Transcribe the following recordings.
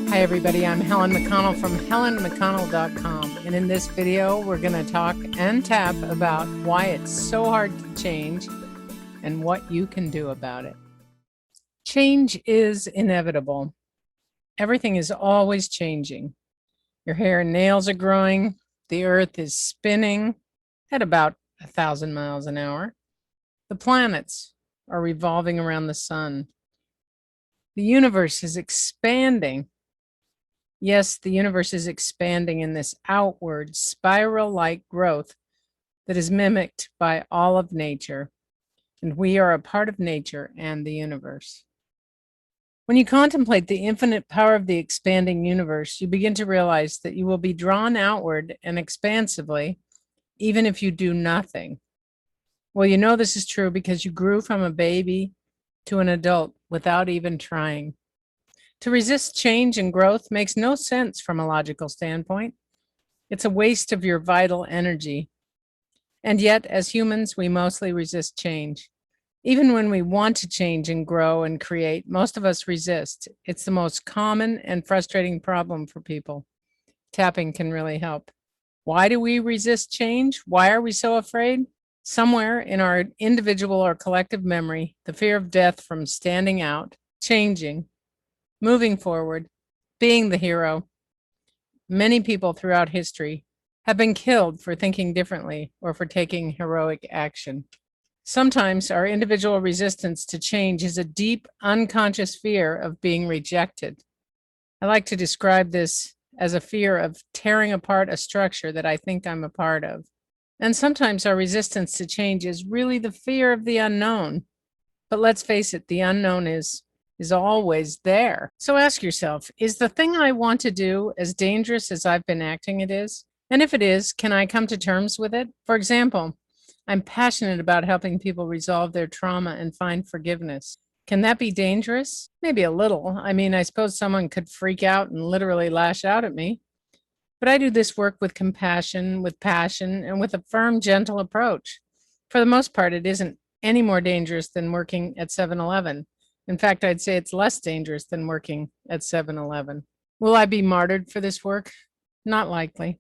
Hi everybody, I'm Helen McConnell from helenmcconnell.com, and in this video we're going to talk and tap about why it's so hard to change and what you can do about it. Change is inevitable. Everything is always changing. Your hair and nails are growing, the earth is spinning at about 1,000 miles an hour. The planets are revolving around the sun. The universe is expanding. Yes, the universe is expanding in this outward spiral-like growth that is mimicked by all of nature, and we are a part of nature and the universe. When you contemplate the infinite power of the expanding universe, you begin to realize that you will be drawn outward and expansively, even if you do nothing. Well, you know this is true because you grew from a baby to an adult without even trying. To resist change and growth makes no sense from a logical standpoint. It's a waste of your vital energy. And yet, as humans, we mostly resist change. Even when we want to change and grow and create, most of us resist. It's the most common and frustrating problem for people. Tapping can really help. Why do we resist change? Why are we so afraid? Somewhere in our individual or collective memory, the fear of death from standing out, changing, moving forward, being the hero. Many people throughout history have been killed for thinking differently or for taking heroic action. Sometimes our individual resistance to change is a deep, unconscious fear of being rejected. I like to describe this as a fear of tearing apart a structure that I think I'm a part of. And sometimes our resistance to change is really the fear of the unknown. But let's face it, the unknown is always there. So ask yourself, is the thing I want to do as dangerous as I've been acting it is? And if it is, can I come to terms with it? For example, I'm passionate about helping people resolve their trauma and find forgiveness. Can that be dangerous? Maybe a little. I mean, I suppose someone could freak out and literally lash out at me. But I do this work with compassion, with passion, and with a firm, gentle approach. For the most part, it isn't any more dangerous than working at 7-Eleven. In fact, I'd say it's less dangerous than working at 7-Eleven. Will I be martyred for this work? Not likely.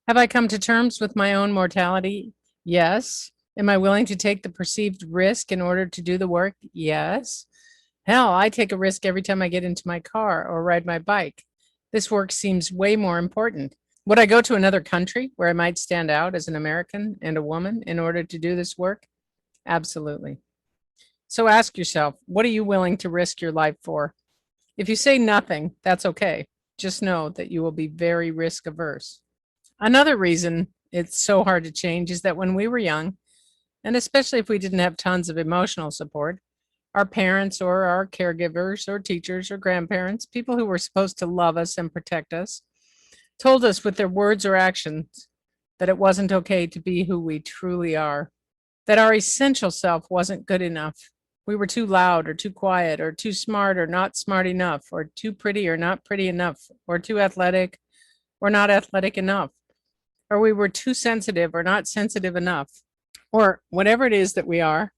Have I come to terms with my own mortality? Yes. Am I willing to take the perceived risk in order to do the work? Yes. Hell, I take a risk every time I get into my car or ride my bike. This work seems way more important. Would I go to another country where I might stand out as an American and a woman in order to do this work? Absolutely. So ask yourself, what are you willing to risk your life for? If you say nothing, that's okay. Just know that you will be very risk averse. Another reason it's so hard to change is that when we were young, and especially if we didn't have tons of emotional support, our parents or our caregivers or teachers or grandparents, people who were supposed to love us and protect us, told us with their words or actions that it wasn't okay to be who we truly are, that our essential self wasn't good enough. We were too loud or too quiet or too smart or not smart enough or too pretty or not pretty enough or too athletic or not athletic enough, or we were too sensitive or not sensitive enough, or whatever it is that we are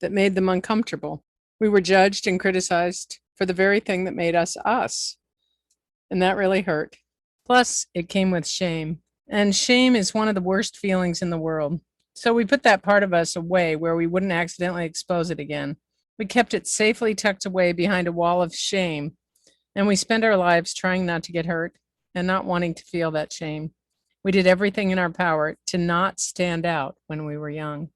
that made them uncomfortable. We were judged and criticized for the very thing that made us us. And that really hurt. Plus, it came with shame. And shame is one of the worst feelings in the world. So we put that part of us away where we wouldn't accidentally expose it again. We kept it safely tucked away behind a wall of shame, and we spent our lives trying not to get hurt and not wanting to feel that shame. We did everything in our power to not stand out when we were young.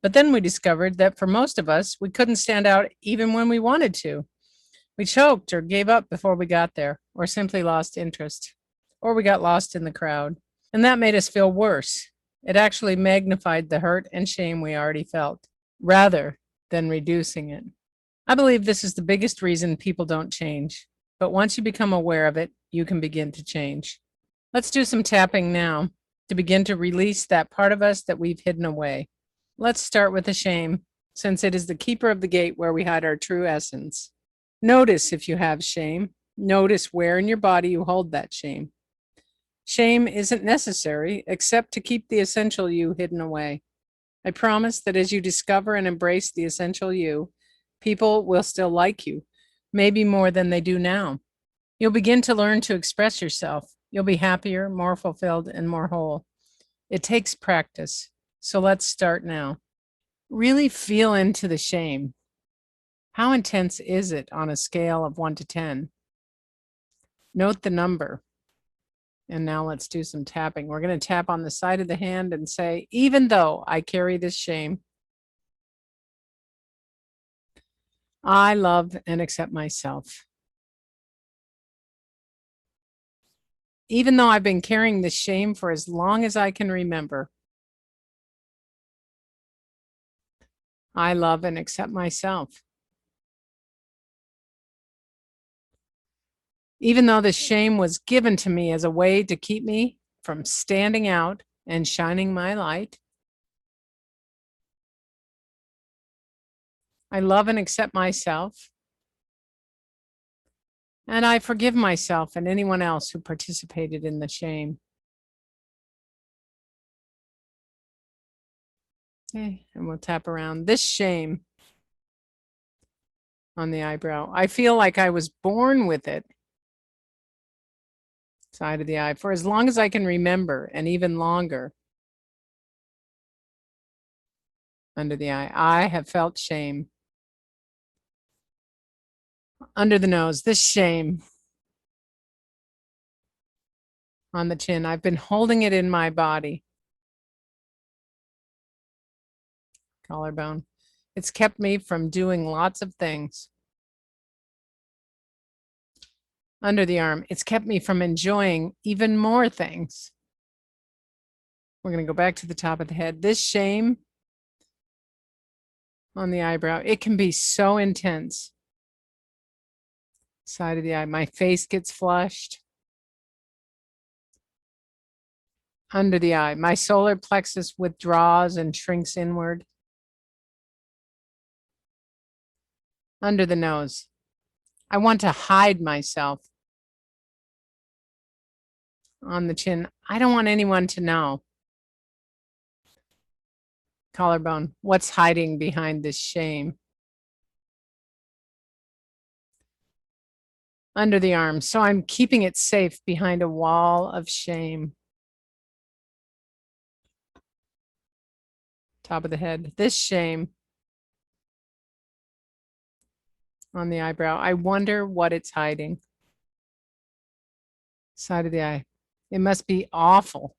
But then we discovered that for most of us, we couldn't stand out even when we wanted to. We choked or gave up before we got there, or simply lost interest, or we got lost in the crowd. And that made us feel worse. It actually magnified the hurt and shame we already felt, rather than reducing it. I believe this is the biggest reason people don't change. But once you become aware of it, you can begin to change. Let's do some tapping now to begin to release that part of us that we've hidden away. Let's start with the shame, since it is the keeper of the gate where we hide our true essence. Notice if you have shame. Notice where in your body you hold that shame. Shame isn't necessary except to keep the essential you hidden away. I promise that as you discover and embrace the essential you, people will still like you, maybe more than they do now. You'll begin to learn to express yourself. You'll be happier, more fulfilled, and more whole. It takes practice. So let's start now. Really feel into the shame. How intense is it on a scale of 1 to 10? Note the number. And now let's do some tapping. We're going to tap on the side of the hand and say, even though I carry this shame, I love and accept myself. Even though I've been carrying this shame for as long as I can remember, I love and accept myself. Even though the shame was given to me as a way to keep me from standing out and shining my light, I love and accept myself. And I forgive myself and anyone else who participated in the shame. Okay, and we'll tap around this shame on the eyebrow. I feel like I was born with it. Side of the eye for as long as I can remember, and even longer. Under the eye, I have felt shame. Under the nose, this shame. On the chin, I've been holding it in my body. Collarbone, it's kept me from doing lots of things. Under the arm, it's kept me from enjoying even more things. We're going to go back to the top of the head. This shame on the eyebrow, it can be so intense. Side of the eye, my face gets flushed. Under the eye, my solar plexus withdraws and shrinks inward. Under the nose, I want to hide myself. On the chin, I don't want anyone to know. Collarbone, what's hiding behind this shame? Under the arm, so I'm keeping it safe behind a wall of shame. Top of the head, this shame on the eyebrow, I wonder what it's hiding. Side of the eye, it must be awful.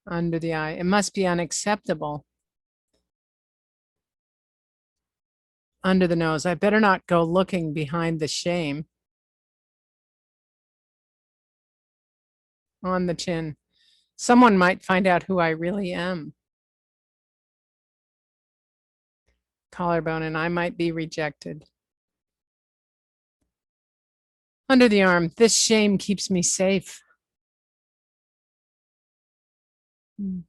Under the eye, it must be unacceptable. Under the nose, I better not go looking behind the shame. On the chin, someone might find out who I really am. Collarbone, and I might be rejected. Under the arm, this shame keeps me safe.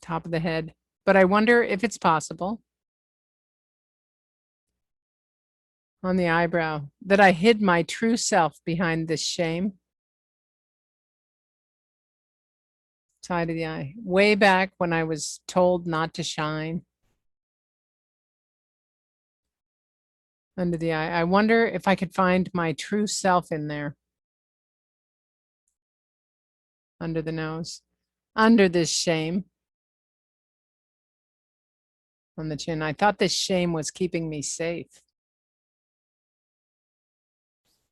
Top of the head, but I wonder if it's possible. On the eyebrow, that I hid my true self behind this shame. Side of the eye, way back when I was told not to shine. Under the eye, I wonder if I could find my true self in there. Under the nose, under this shame. On the chin, I thought this shame was keeping me safe.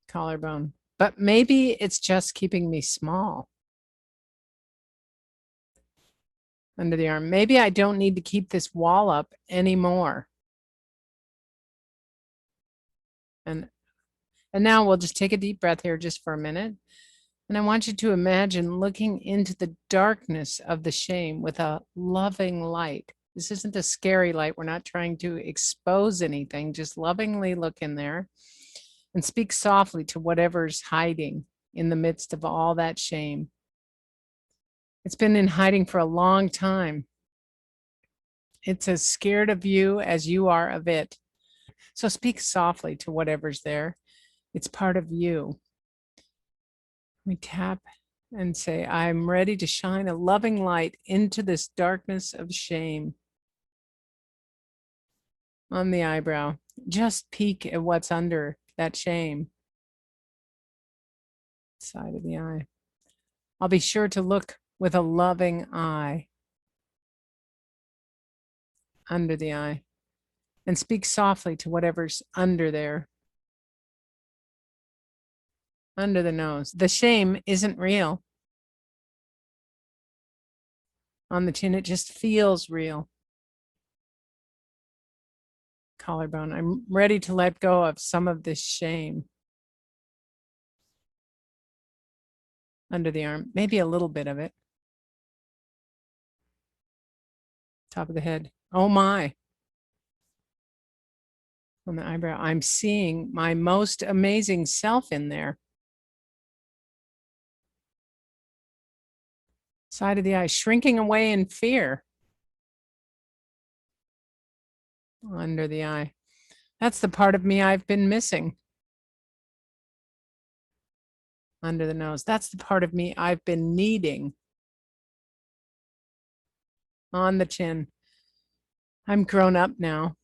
Collarbone, but maybe it's just keeping me small. Under the arm, maybe I don't need to keep this wall up anymore. And now we'll just take a deep breath here just for a minute. And I want you to imagine looking into the darkness of the shame with a loving light. This isn't a scary light. We're not trying to expose anything. Just lovingly look in there and speak softly to whatever's hiding in the midst of all that shame. It's been in hiding for a long time. It's as scared of you as you are of it. So speak softly to whatever's there. It's part of you. We tap and say, I'm ready to shine a loving light into this darkness of shame. On the eyebrow, just peek at what's under that shame. Side of the eye. I'll be sure to look with a loving eye under the eye and speak softly to whatever's under there. Under the nose. The shame isn't real. On the chin, it just feels real. Collarbone. I'm ready to let go of some of this shame. Under the arm, maybe a little bit of it. Top of the head. Oh my. On the eyebrow, I'm seeing my most amazing self in there. Side of the eye, shrinking away in fear. Under the eye. That's the part of me I've been missing. Under the nose. That's the part of me I've been needing. On the chin. I'm grown up now.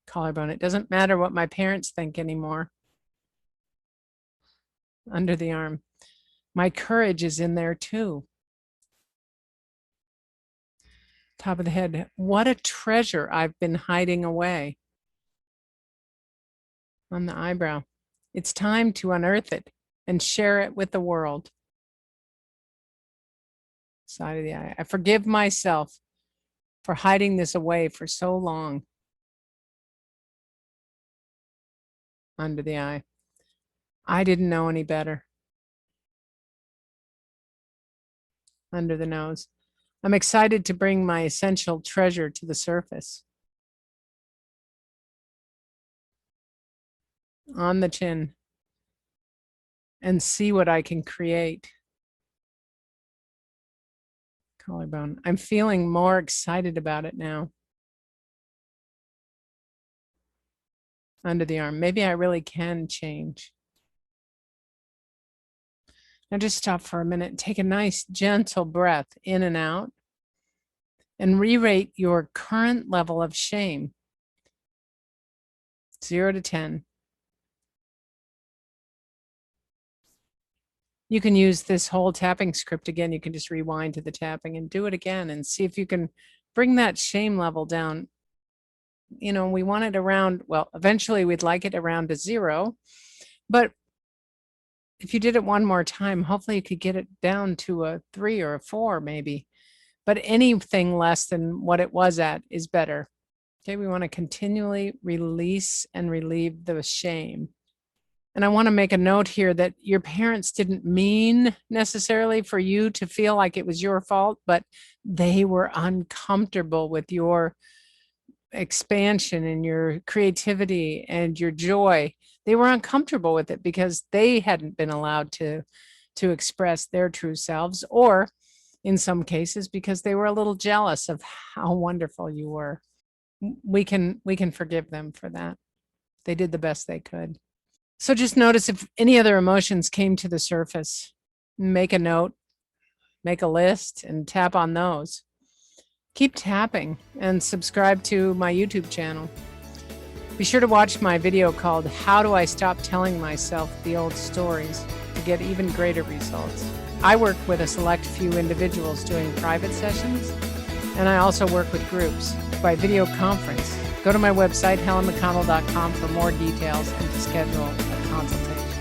Collarbone. It doesn't matter what my parents think anymore. Under the arm. My courage is in there too. Top of the head. What a treasure I've been hiding away. On the eyebrow. It's time to unearth it and share it with the world. Side of the eye. I forgive myself for hiding this away for so long. Under the eye. I didn't know any better. Under the nose. I'm excited to bring my essential treasure to the surface. On the chin. And see what I can create. Collarbone. I'm feeling more excited about it now. Under the arm. Maybe I really can change. Now just stop for a minute. Take a nice gentle breath in and out. And re-rate your current level of shame. 0 to 10. You can use this whole tapping script again. You can just rewind to the tapping and do it again and see if you can bring that shame level down. You know, we want it around, well, eventually we'd like it around a 0, but if you did it one more time, hopefully you could get it down to a 3 or a 4 maybe, but anything less than what it was at is better. Okay, we want to continually release and relieve the shame. And I want to make a note here that your parents didn't mean necessarily for you to feel like it was your fault, but they were uncomfortable with your expansion and your creativity and your joy. They were uncomfortable with it because they hadn't been allowed to express their true selves, or in some cases because they were a little jealous of how wonderful you were. We can forgive them for that. They did the best they could. So just notice if any other emotions came to the surface. Make a note, make a list, and tap on those. Keep tapping and subscribe to my YouTube channel. Be sure to watch my video called How Do I Stop Telling Myself the Old Stories to get even greater results. I work with a select few individuals doing private sessions, and I also work with groups by video conference. Go to my website, helenmcconnell.com, for more details and to schedule a consultation.